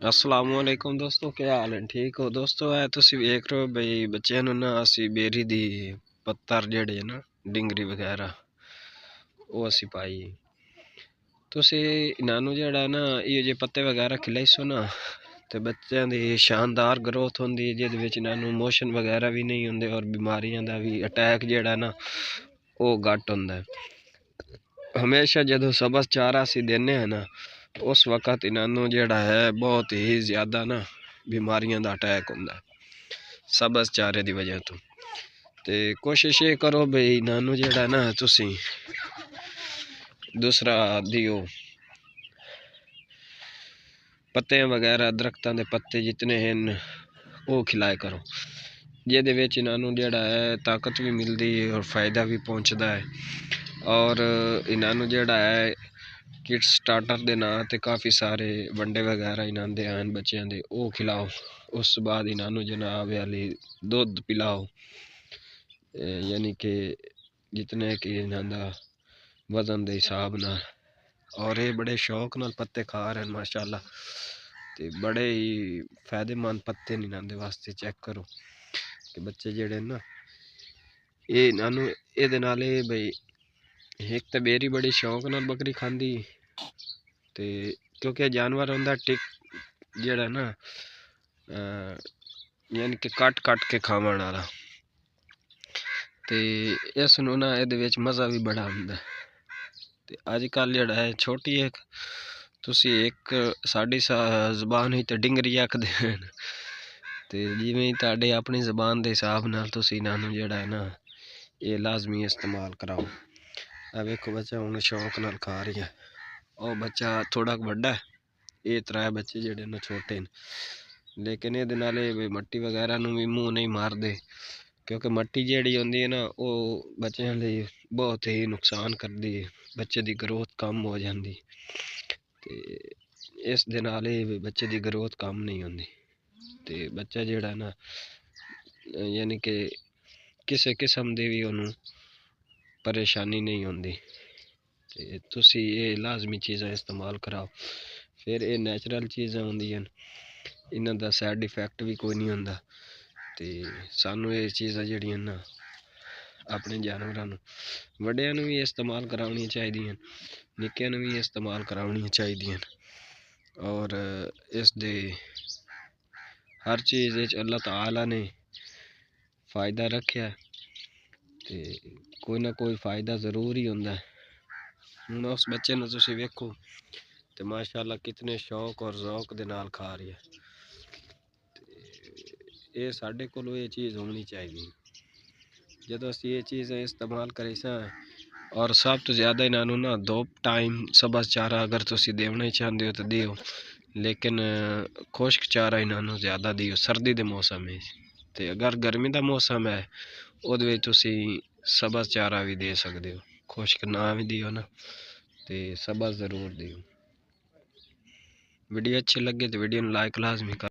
असलामुअलैकुम दोस्तों, क्या हाल है? ठीक हो दोस्तों? तुसी वेख रहे हो बई बच्चों ਨੂੰ ਨਾ ਅਸੀਂ ਬੇਰੀ ਦੀ ਪੱਤਰ ਜਿਹੜੇ ਨਾ ਡਿੰਗਰੀ ਵਗੈਰਾ ਉਹ ਅਸੀਂ ਪਾਈ। ਤੁਸੀਂ ਇਹਨਾਂ ਨੂੰ ਜਿਹੜਾ ਨਾ ਇਹ ਜੇ ਪੱਤੇ ਵਗੈਰਾ ਖਿਲਾਈ ਸੋ ਨਾ ਤੇ ਬੱਚਿਆਂ ਦੀ ਸ਼ਾਨਦਾਰ ਗਰੋਥ ਹੁੰਦੀ ਹੈ, ਜਿਹਦੇ ਵਿੱਚ ਇਹਨਾਂ ਨੂੰ ਮੋਸ਼ਨ ਵਗੈਰਾ ਵੀ ਨਹੀਂ ਹੁੰਦੇ ਔਰ ਬਿਮਾਰੀਆਂ ਦਾ ਵੀ ਅਟੈਕ ਜਿਹੜਾ ਨਾ ਉਹ ਘੱਟ ਹੁੰਦਾ ਹੈ। ਹਮੇਸ਼ਾ ਜਦੋਂ ਸਬਜ਼ ਚਾਰਾ ਅਸੀਂ ਦਿੰਦੇ ਹਾਂ ਨਾ उस वक्त इन्हों जोड़ा है बहुत ही ज़्यादा ना बीमारियों का अटैक होंगे सबज चारे की वजह तो कोशिश ये करो बई इन्हों जोड़ा ना तुसी दूसरा दियो पत्ते वगैरह दरख्तों के पत्ते जितने हैं वो खिलाए करो, जिहदे विच इन्हों जोड़ा है ताकत भी मिलती है और फ़ायदा भी पहुँचता है। और इन्हों जोड़ा है किड्स स्टार्टर के नाम से काफ़ी सारे वंडे वगैरह इन्हों दे आन बच्चों के वो खिलाओ। उस बाद इन्हों जनाब वाली दुध पिलाओ, यानी कि जितने कि इन्हों वजन के हिसाब न। और ये बड़े शौक नाल पत्ते खा रहे हैं माशाल्लाह, तो बड़े ही फायदेमंद पत्ते ने इन्हों वास्ते। चेक करो कि बच्चे जेड़े ना ये इन्हों ये बई एक तो बेरी बड़ी शौक नाल बकरी खांदी ते क्योंकि जानवर होंदा टिक जेड़ा ना यानी कि कट के खावन वाला, ते इस नूं ना इहदे विच मज़ा भी बड़ा हुंदा। ते अजकल जेड़ा है छोटी एक तुसी एक साडी ज़बान ही ते डिंगरी आखदे हैं, ते जिवें तुहाडे अपनी ज़बान दे हिसाब नाल तुसी इन्हां नूं जेड़ा है ना ये लाजमी इस्तेमाल कराओ। आ वेखो बच्चा हुण शौक नाल खा रही है, और बच्चा थोड़ा वड्डा है, ये त्रै बच्चे जेड़े ना छोटे न, लेकिन ये नाल मट्टी वगैरह नूं भी मूँह नहीं मारदे, क्योंकि मट्टी जेड़ी होंदी है ना वो बच्चों लिए बहुत ही नुकसान करती है, बच्चे की ग्रोथ कम हो जाती, तो इस दे नाल बच्चे की ग्रोथ कम नहीं होती, तो बच्चा जेड़ा ना यानी कि किसी किस्म की भी उन्होंने परेशानी नहीं होती। तो तुसी ये लाजमी चीज़ां इस्तेमाल कराओ, फिर ये नैचुरल चीज़ां होंदियां, इन्हां दा साइड इफेक्ट भी कोई नहीं होंदा। तो सानू ये चीज़ां जेहड़ियां ना अपने जानवरां नूं वड्डियां नूं भी इस्तेमाल कराउणियां चाहिदियां, निक्कियां नूं भी इस्तेमाल कराउणियां चाहिदियां। और इस दे हर चीज़ विच अल्लाह ताला ने फ़ायदा रखिया, तो कोई ना कोई फ़ायदा ज़रूर ही होंदा है। हुण उस बच्चे नूं तुसीं वेखो ते माशाअल्लाह कितने शौक और ज़ौक दे नाल खा रही है। ये साढ़े कोलों ये चीज़ होनी चाहिए, जदों असीं ये चीज़ इस्तेमाल करी सा। और सब तो ज़्यादा इन्हों ना 2 टाइम सबज चारा अगर तुसीं देना ही चाहते हो तो दियो, लेकिन खुश्क चारा इन्हों ज़्यादा दियो सर्दी के मौसम में। तो अगर गर्मी का मौसम है उहदे विच तुसीं सबज चारा भी दे सकते हो, खुश्क ना भी दियो ना, तो सबज ज़रूर दियो। वीडियो अच्छी लगे तो वीडियो लाइक लाजमी कर।